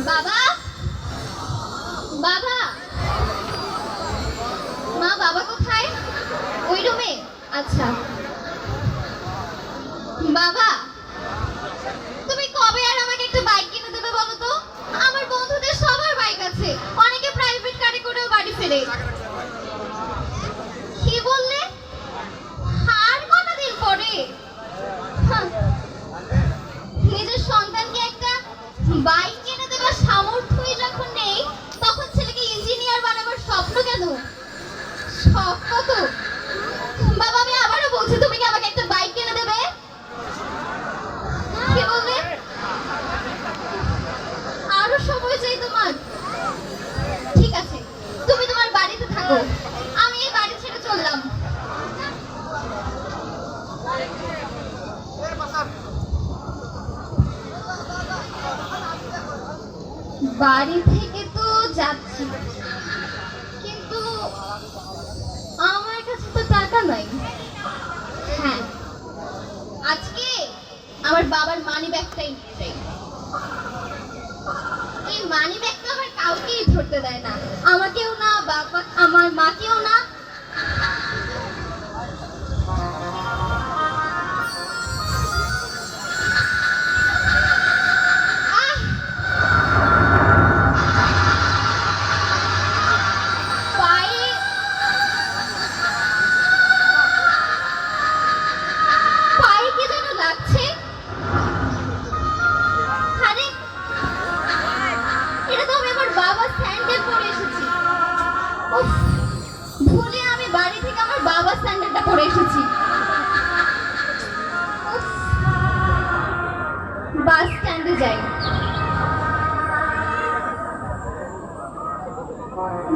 বাবা, বাবা, মা, বাবা কোথায়? ওই রুমে? আচ্ছা। বাবা, তুমি কবে আর আমাকে একটা বাইক কিনে দেবে বলো তো? আমার বন্ধুদের সবার বাইক আছে, অনেকে প্রাইভেট কারে করেও বাড়ি ফেরে। কি বললে? আর কটা দিন পরে? হাহ, নিজের সন্তানকে একটা বাইক কিনে দেবার সামর্থ্যই যখন নেই, তখন ছেলেকে ইঞ্জিনিয়ার বানাবার স্বপ্ন কেন? স্বপ্ন তো। বাবা, আমি আবারও বলছি, তুমি কি আমাকে একটা বাইক কিনে দেবে? কি বলবে? আরো সময় চাই তোমার? ঠিক আছে, তুমি তোমার বাড়িতে থাকো, আমি এই বাড়ি ছেড়ে চললাম। বাড়ি থেকে তো যাচ্ছি, কিন্তু আমার কাছে তো টাকা নাই। হ্যাঁ, আজকে আমার বাবার মানি ব্যাগটাই নিয়ে যাই। এই মানি ব্যাগটা আমার কাউকেই ধরতে দেয় না, আমাকেও না, বাবা আমার মাকেও না। ভুলে আমি বাড়ি থেকে আমার বাবার স্যান্ডেলটা পরে এসেছি। বাস স্ট্যান্ডে যাই।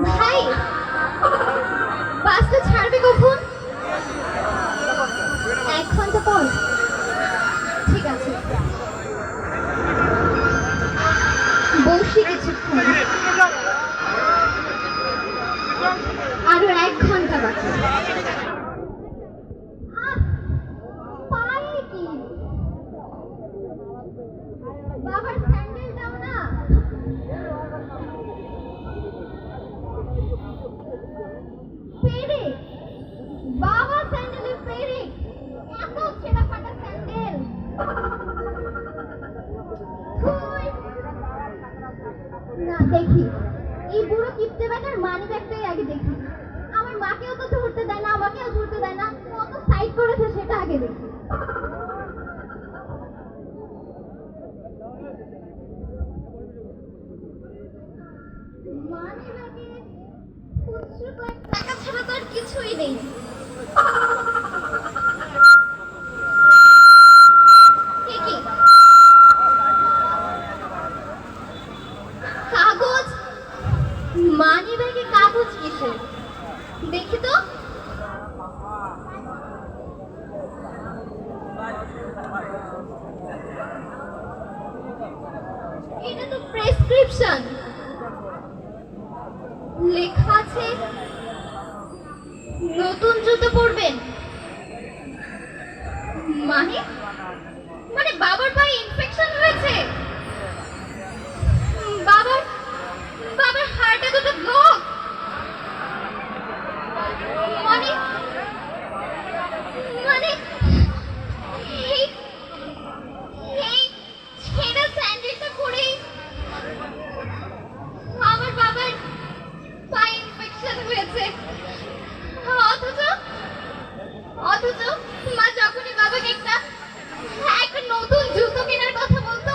ভাই, বাসটা ছাড়বে কখন? 1 ঘন্টা পর। ঠিক আছে, বসি কিছুক্ষণ। আরো 1 ঘন্টা বাকি। পায়ে কি? বাবার স্যান্ডেল দাও না। পেরেক? বাবার স্যান্ডেলে পেরেক? এত ছেঁড়া ফাটা স্যান্ডেল! না, দেখি এই বুড়ো কিপটে ব্যাটার মানি ব্যাগটাই আগে দেখি। আমার মাকেও তো ধরতে দেয় না, আমাকেও ধরতে দেয় না, কত সাইড করেছে সেটা আগে দেখি। মানি ব্যাগে খুচরো কয়েক টাকা ছাড়া তো আর কিছুই নেই। কি কাগজ? মানি ব্যাগে কাগজ কিসের? দেখি তো। এটা তো প্রেসক্রিপশন। লেখা আছে নতুন জুতো পরবেন। মানে মানে বাবার পায়ে ইনফেকশন হয়েছে। বাবার বাবার হার্টে দুটো ব্লক। মানে মানে এই এই ছেঁড়া স্যান্ডেলটা পরেই আমার বাবার পায়ে ইনফেকশন হয়েছে। অথচ অথচ মা যখনই বাবাকে একটা নতুন জুতো কেনার কথা বলতো,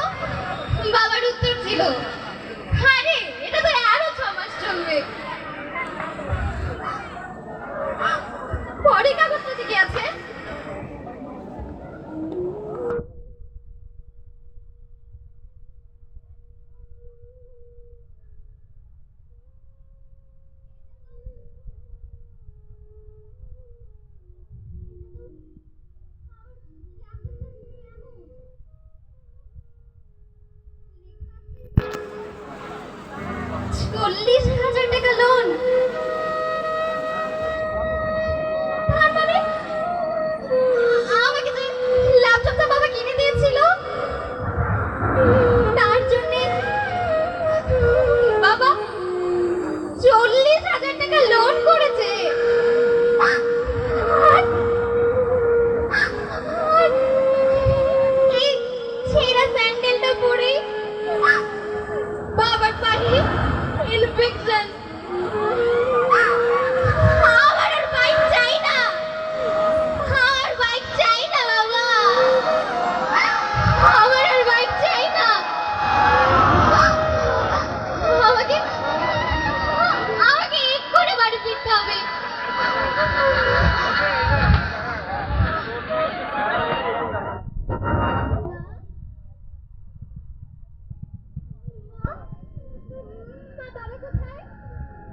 ফিরতে হবে।